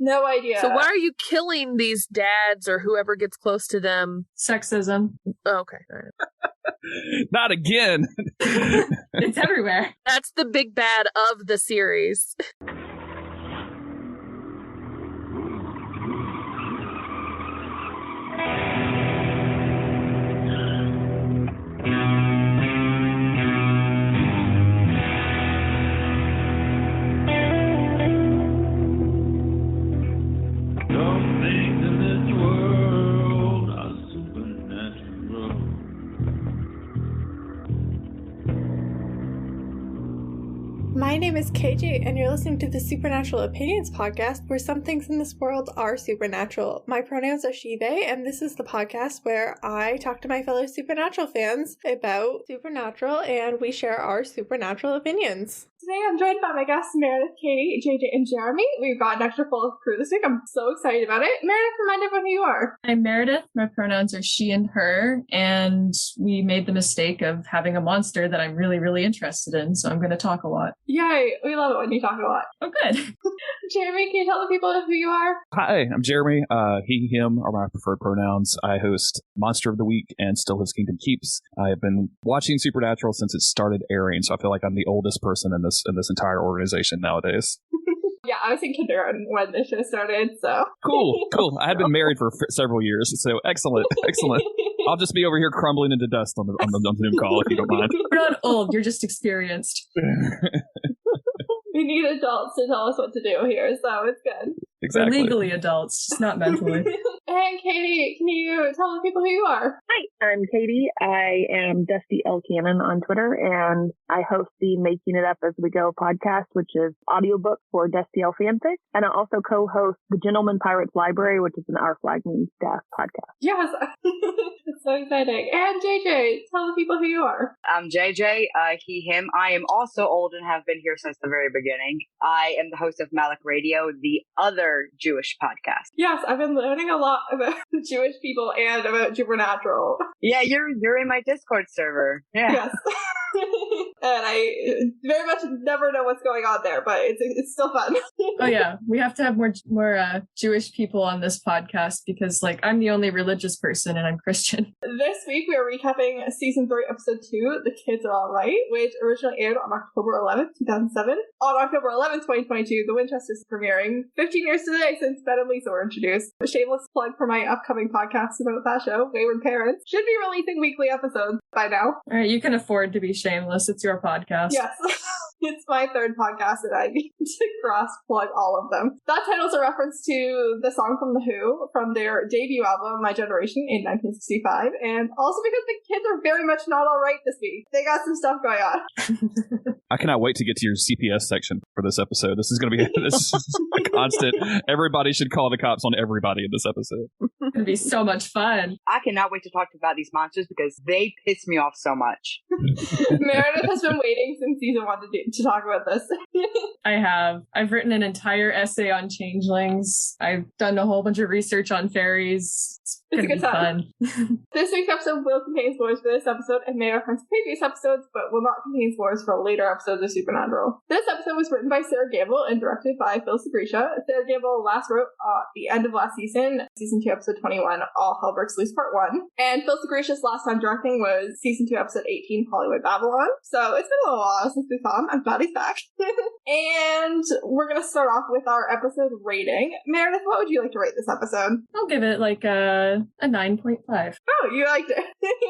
No idea. So why are you killing these dads or whoever gets close to them? Sexism. Oh, okay. All right. Not again. It's everywhere. That's the big bad of the series. My name is KJ, and you're listening to the Supernatural Opinions podcast, where some things in this world are supernatural. My pronouns are she, they, and this is the podcast where I talk to my fellow Supernatural fans about Supernatural, and we share our Supernatural opinions. Today I'm joined by my guests Meredith, Katie, JJ, and Jeremy. We've got an extra full crew this week. I'm so excited about it. Meredith, remind everyone who you are. I'm Meredith. My pronouns are she and her, and we made the mistake of having a monster that I'm really, really interested in, so I'm going to talk a lot. Yay, we love it when you talk a lot. Oh, good. Jeremy, can you tell the people who you are? Hi, I'm Jeremy. He, him are my preferred pronouns. I host Monster of the Week and Still His Kingdom Keeps. I have been watching Supernatural since it started airing, so I feel like I'm the oldest person in this entire organization nowadays. Yeah, I was in kindergarten when the show started, so. Cool. I had been married for several years, so excellent. I'll just be over here crumbling into dust on the Zoom call, if you don't mind. You're not old, you're just experienced. We need adults to tell us what to do here, so it's good. Exactly. We're legally adults, just not mentally. And Katie, can you tell the people who you are? Hi, I'm Katie. I am Dusty L. Cannon on Twitter, and I host the Making It Up As We Go podcast, which is audiobook for Dusty L. fanfic. And I also co-host the Gentleman Pirates Library, which is an Our Flag Means Death podcast. Yes, it's so exciting. And JJ, tell the people who you are. I'm JJ, he, him. I am also old and have been here since the very beginning. I am the host of Malik Radio, the other Jewish podcast. Yes, I've been learning a lot about Jewish people and about Supernatural. Yeah, you're in my Discord server. Yeah. Yes. And I very much never know what's going on there, but it's still fun. Oh yeah, we have to have more Jewish people on this podcast because I'm the only religious person and I'm Christian. This week we are recapping season 3, episode 2, The Kids Are All Right, which originally aired on October 11th, 2007. On October 11th, 2022, The Winchester's premiering. 15 years today since Ben and Lisa were introduced. A shameless plug for my upcoming podcast about that show, Wayward Parents. Should be releasing weekly episodes by now. All right, you can afford to be shameless. It's your podcast. Yes. It's my third podcast and I need to cross-plug all of them. That title's a reference to the song from The Who from their debut album, My Generation, in 1965, and also because the kids are very much not all right this week. They got some stuff going on. I cannot wait to get to your CPS section for this episode. This is going to be a constant. Everybody should call the cops on everybody in this episode. It's going to be so much fun. I cannot wait to talk about these monsters because they piss me off so much. Meredith has been waiting since season 1 to talk about this. I have. I've written an entire essay on changelings. I've done a whole bunch of research on fairies. It's a good time. This week's episode will contain spoilers for this episode and may reference previous episodes, but will not contain spoilers for later episodes of Supernatural. This episode was written by Sarah Gamble and directed by Phil Segresha. Sarah Gamble last wrote the end of last season 2, episode 21, All Hell Breaks Loose Part 1. And Phil Segresha's last time directing was season 2, episode 18, Hollywood Babylon. So it's been a little while since we saw him. I'm glad he's back. And we're going to start off with our episode rating. Meredith, what would you like to rate this episode? I'll give it a 9.5. Oh, you liked it.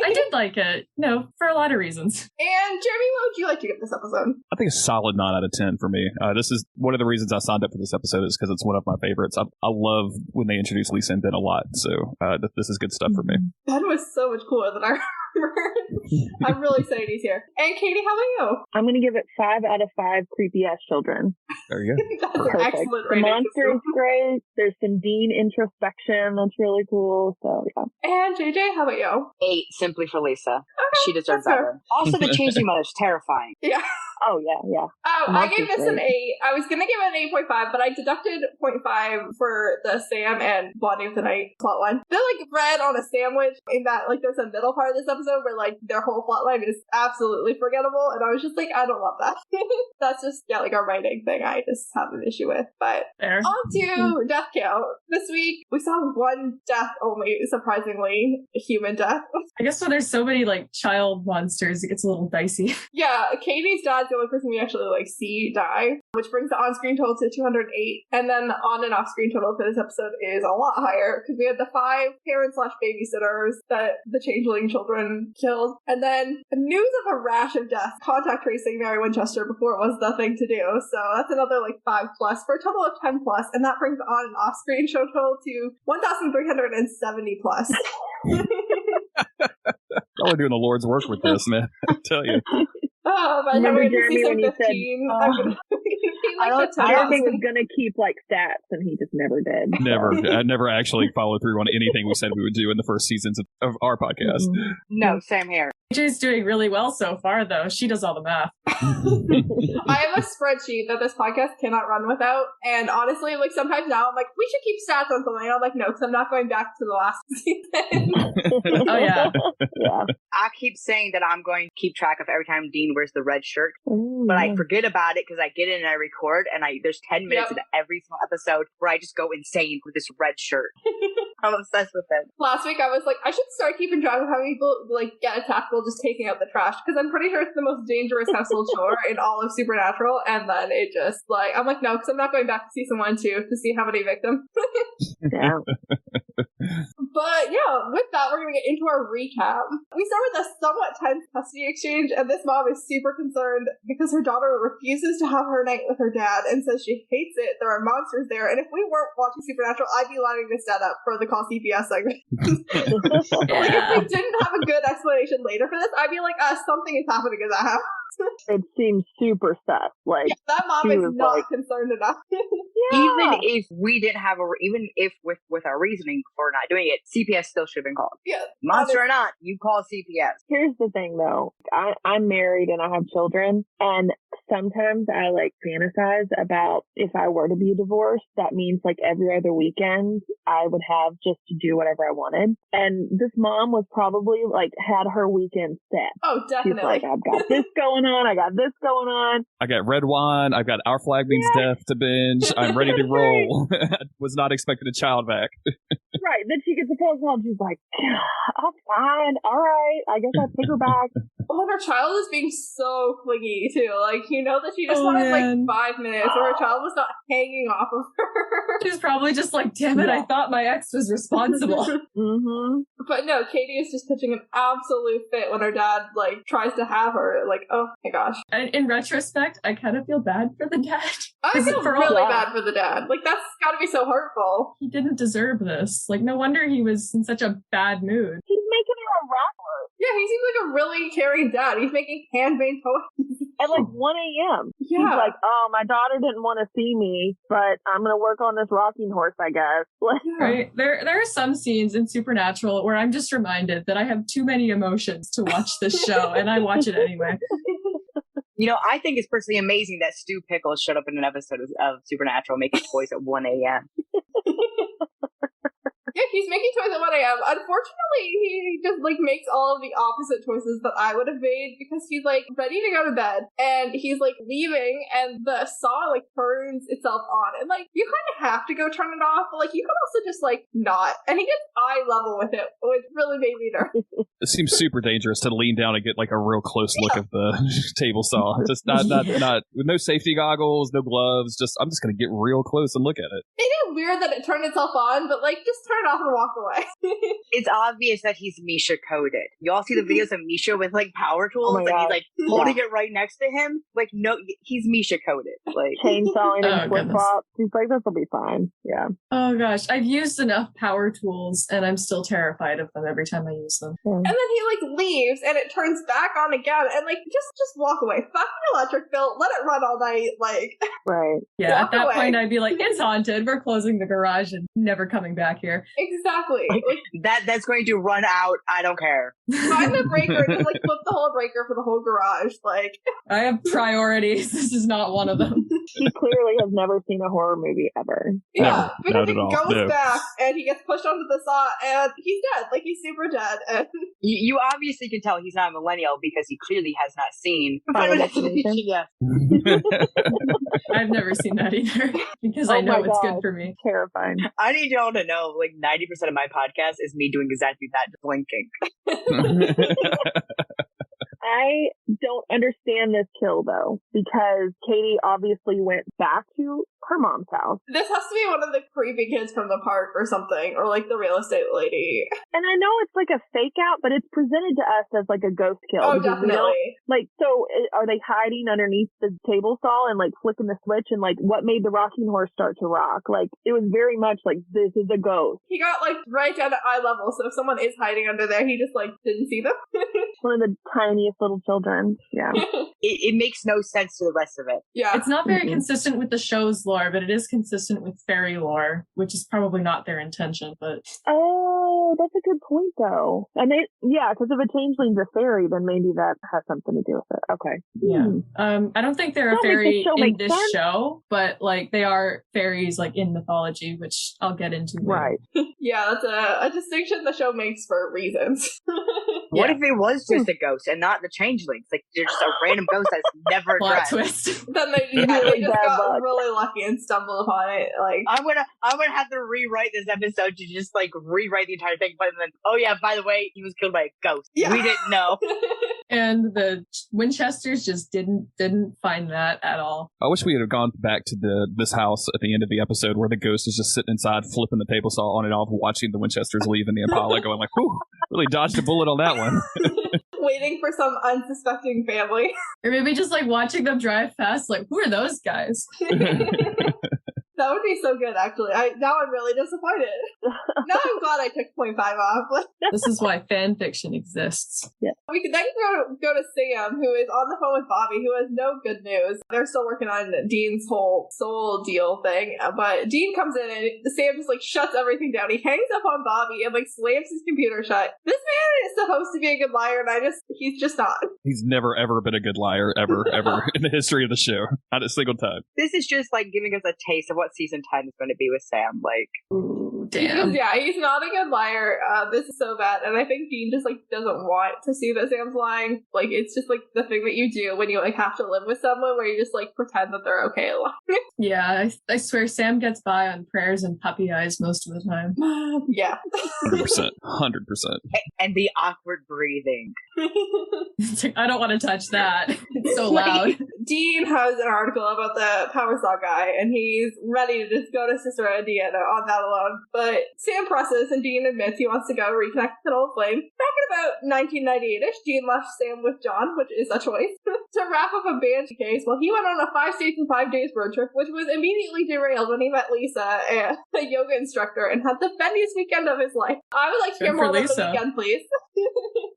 I did like it. No, for a lot of reasons. And Jeremy, what would you like to give this episode? I think a solid 9 out of 10 for me. This is one of the reasons I signed up for this episode is because it's one of my favorites. I love when they introduce Lisa and Ben a lot, so this is good stuff for me. That was so much cooler than I remember. I'm really excited he's here. And Katie, how about you? I'm going to give it 5 out of 5 creepy ass children. There you go. That's an Perfect. excellent The rating. monster is great. There's some Dean introspection that's really cool. So yeah. And JJ, how about you? 8, simply for Lisa. Okay, She deserves that's better. Also, the Changeling mother is terrifying. Yeah. Oh yeah. I gave this an 8. I was going to give it an 8.5, but I deducted 0.5 for the Sam and Blondie of the Night plotline. They're like bread on a sandwich in that there's a middle part of this episode episode where like their whole plotline is absolutely forgettable, and I was just like, I don't love that. That's just like a writing thing I just have an issue with. But Fair. on to death count. This week we saw one death only, surprisingly, a human death. I guess when there's so many like child monsters, it gets a little dicey. Yeah, Katie's dad's the only person we actually like see die, which brings the on-screen total to 208. And then the on and off-screen total for this episode is a lot higher because we had the 5 parents/babysitters that the changeling children killed, and then news of a rash of deaths, contact tracing Mary Winchester before it was the thing to do. So that's another like 5+ for a total of 10+, and that brings the on and off-screen show total to 1,370+. Y'all are doing the Lord's work with this, man. I tell you. Oh, by the time we get to season 15, I'm gonna be like I don't think he's gonna keep like stats, and he just never did. Never. I never actually followed through on anything we said we would do in the first seasons of our podcast. No, same here. AJ's doing really well so far, though. She does all the math. I have a spreadsheet that this podcast cannot run without, and honestly, like sometimes now I'm like, we should keep stats on something. And I'm like, no, because I'm not going back to the last season. Oh yeah. Yeah. I keep saying that I'm going to keep track of every time Dean wears the red shirt, Ooh, but yeah. I forget about it because I get in and I record, and there's 10 minutes in every single episode where I just go insane with this red shirt. I'm obsessed with it. Last week I was like, I should start keeping track of how people like get attacked while just taking out the trash, because I'm pretty sure it's the most dangerous household chore in all of Supernatural, and then it just like, I'm like, no, because I'm not going back to season 1 2 to see how many victims. Yeah. But yeah, with that, we're going to get into our recap. We start with a somewhat tense custody exchange, and this mom is super concerned because her daughter refuses to have her night with her dad and says she hates it. There are monsters there, and if we weren't watching Supernatural, I'd be lining this dad up for the Call CPS segment. Like, if we didn't have a good explanation later for this, I'd be like, something is happening in that house. It seems super sus. Like that mom she is was not like- concerned enough. Even if we didn't have even if with our reasoning for not doing it, CPS still should have been called. Yeah, Monster or not, you call CPS. Here's the thing though. I'm married and I have children, and sometimes I like fantasize about if I were to be divorced, that means like every other weekend I would have just to do whatever I wanted. And this mom was probably like had her weekend set. Oh, definitely. She's like, I've got this going on, I got this going on. I got red wine. I've got Our Flag Means Death to binge. I'm ready to roll. Was not expecting a child back. Right. Then she gets a phone call and she's like, I'm fine. All right. I guess I'll take her back. Oh, her child is being so clingy too. Like, you know that she just wanted like 5 minutes, or her child was not hanging off of her. She's probably just like, damn it, I thought my ex was responsible. Mm-hmm. But no, Katie is just pitching an absolute fit when her dad like tries to have her. Like, oh my gosh. And in retrospect, I kind of feel bad for the dad. I feel For all really that. bad for the dad. Like, that's gotta be so hurtful. He didn't deserve this. Like, no wonder he was in such a bad mood. He's making her a rapper Yeah, he seems like a really caring dad. He's making handmade toys. at like 1 a.m. Yeah. He's like, oh, my daughter didn't want to see me, but I'm going to work on this rocking horse, I guess. Right? There are some scenes in Supernatural where I'm just reminded that I have too many emotions to watch this show, and I watch it anyway. You know, I think it's personally amazing that Stu Pickles showed up in an episode of Supernatural making toys at 1 a.m. Yeah, he's making toys at 1 a.m. Unfortunately, he just like makes all of the opposite choices that I would have made, because he's like ready to go to bed and he's like leaving and the saw like turns itself on, and like you kind of have to go turn it off, but like you could also just like not, and he gets eye level with it, which really made me nervous. It seems super dangerous to lean down and get like a real close look of the table saw. Just not with no safety goggles, no gloves. I'm just gonna get real close and look at it. It is weird that it turned itself on, but like just turn it off and walk away. It's obvious that he's Misha coded. You all see the videos of Misha with like power tools, Oh my and God. he's like holding it right next to him. Like, no, he's Misha coded. Like, Chainsawing and flip goodness. flops. He's like, this will be fine. Yeah. Oh gosh, I've used enough power tools and I'm still terrified of them every time I use them. And then he like leaves and it turns back on again, and like just walk away. Fuck the electric bill. Let it run all night. Like, Right. Yeah, Walk at that away. point I'd be like, it's haunted. We're closing the garage and never coming back here. exactly. Like, that's going to run out. I don't care. find the breaker and just like flip the whole breaker for the whole garage. Like, I have priorities. This is not one of them. He clearly has never seen a horror movie ever. yeah, Never. because Not he at all. goes No. back and he gets pushed onto the saw and he's dead. Like, he's super dead. And You obviously can tell he's not a millennial because he clearly has not seen Final Destination. Yeah. I've never seen that either because Oh I know my it's God. good for me. Terrifying. I need y'all to know, like, 90% of my podcast is me doing exactly that, just blinking. I don't understand this kill though, because Katie obviously went back to her mom's house. This has to be one of the creepy kids from the park or something, or like the real estate lady. And I know it's like a fake out, but it's presented to us as like a ghost kill. Oh, because we don't- definitely. Like, so are they hiding underneath the table saw and like flipping the switch? And like, what made the rocking horse start to rock? Like, it was very much like, this is a ghost. He got like right down to eye level, so if someone is hiding under there, he just like didn't see them. One of the tiniest little children. Yeah. It makes no sense to the rest of it. Yeah. It's not very Mhm. consistent with the show's lore, but it is consistent with fairy lore, which is probably not their intention, but Oh, that's a good point though. And because if a changeling's a fairy, then maybe that has something to do with it. Okay. yeah. Hmm. I don't think they're a Don't make fairy this show in make this sense. show, but like they are fairies like in mythology, which I'll get into later. Right. Yeah, that's a distinction the show makes for reasons. What Yeah. if it was just a ghost and not the changelings? Like, they're just a random ghost that's never Plot addressed. twist. Then they just Really got bad luck. really lucky and stumbled upon it. Like, I'm gonna have to rewrite this episode to just like rewrite the entire thing, but then, oh yeah, by the way, he was killed by a ghost. Yeah. We didn't know. And the Winchesters just didn't find that at all. I wish we had gone back to this house at the end of the episode where the ghost is just sitting inside, flipping the table saw on and off, watching the Winchesters leave in the Impala, going like, "Whew, really dodged a bullet on that one." waiting for some unsuspecting family. Or maybe just like watching them drive past, like, who are those guys? That would be so good, actually. Now I'm really disappointed. Now I'm glad I took 0.5 off. This is why fan fiction exists. We could then go to Sam, who is on the phone with Bobby, who has no good news. They're still working on Dean's whole soul deal thing, but Dean comes in and Sam just like shuts everything down. He hangs up on Bobby and like slams his computer shut. This man is supposed to be a good liar, and he's just not. He's never ever been a good liar, ever in the history of the show. Not a single time. This is just like giving us a taste of what season 10 is going to be with Sam. Like, Ooh, Because, damn. yeah, he's not a good liar. This is so bad, and I think Dean just like doesn't want to see that Sam's lying. Like, it's just like the thing that you do when you like have to live with someone, where you just like pretend that they're okay lying. Yeah, I swear Sam gets by on prayers and puppy eyes most of the time. Yeah. 100%. 100%. and the awkward breathing. It's like, I don't want to touch that. It's so Like, loud. Dean has an article about the power saw guy, and he's ready to just go to Cicero, Indiana on that alone. But Sam presses, and Dean admits he wants to go reconnect with an old flame. Back in about 1998-ish, Dean left Sam with John, which is a choice, to wrap up a banshee case while he went on a 5 states and 5 days road trip, which was immediately derailed when he met Lisa, a yoga instructor, and had the funniest weekend of his life. I would like to hear Good for more about Lisa. Oh, the weekend, please.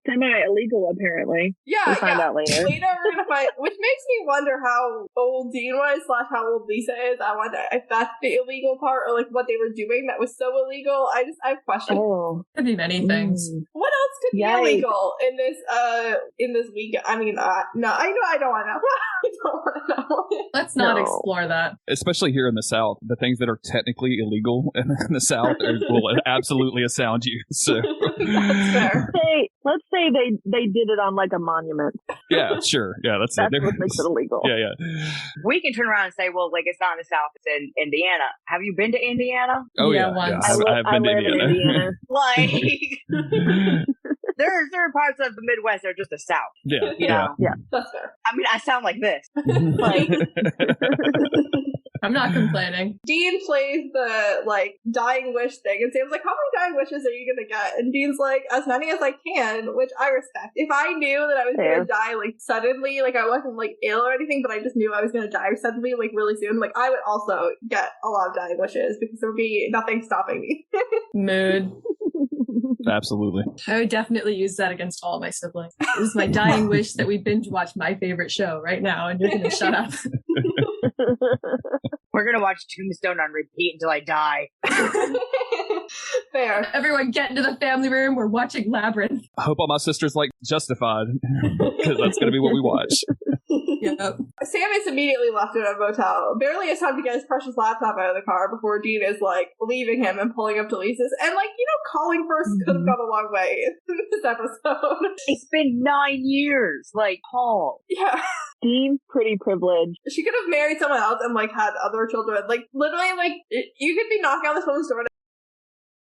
Semi-illegal, apparently. Yeah, We'll find out later. Later we're gonna find, which makes me wonder how old Dean was / how old Lisa is. I wonder if that's the illegal part or like what they were doing that was so illegal. I have questions. Oh. Could be many things. What else could Yikes. be illegal in this week? I mean, no, I don't want to know. I don't want to know. Let's not No. explore that. Especially here in the South, the things that are technically illegal in the South will absolutely astound you. So, That's fair. Let's say they did it on like a monument. yeah, sure. Yeah, that's That's it. what makes it illegal. Yeah. We can turn around and say, well, like, it's not in the South, it's in Indiana. Have you been to Indiana? Oh, Yeah, yeah. once. I've been to live in Indiana. Like, there are parts of the Midwest that are just the South. Yeah. You know? That's fair. I mean, I sound like this. Like, I'm not complaining. Dean plays the like dying wish thing, and Sam's like, "How many dying wishes are you gonna get?" And Dean's like, "As many as I can," which I respect. If I knew that I was Fair. gonna die like suddenly, like I wasn't like ill or anything, but I just knew I was gonna die suddenly, like really soon, like I would also get a lot of dying wishes because there would be nothing stopping me. Mood. Absolutely. I would definitely use that against all my siblings. It is my dying wish that we binge watch my favorite show right now, and you're going to shut up. We're going to watch Tombstone on repeat until I die. Fair. Everyone get into the family room. We're watching Labyrinth. I hope all my sisters like Justified because that's going to be what we watch. Yep. Sam is immediately left in a motel. Barely has time to get his precious laptop out of the car before Dean is like leaving him and pulling up to Lisa's. And like, you know, calling first could have gone a long way in this episode. It's been 9 years, like, Paul. Yeah. Dean's pretty privileged. She could have married someone else and, like, had other children. Like, literally, like, you could be knocking on this woman's door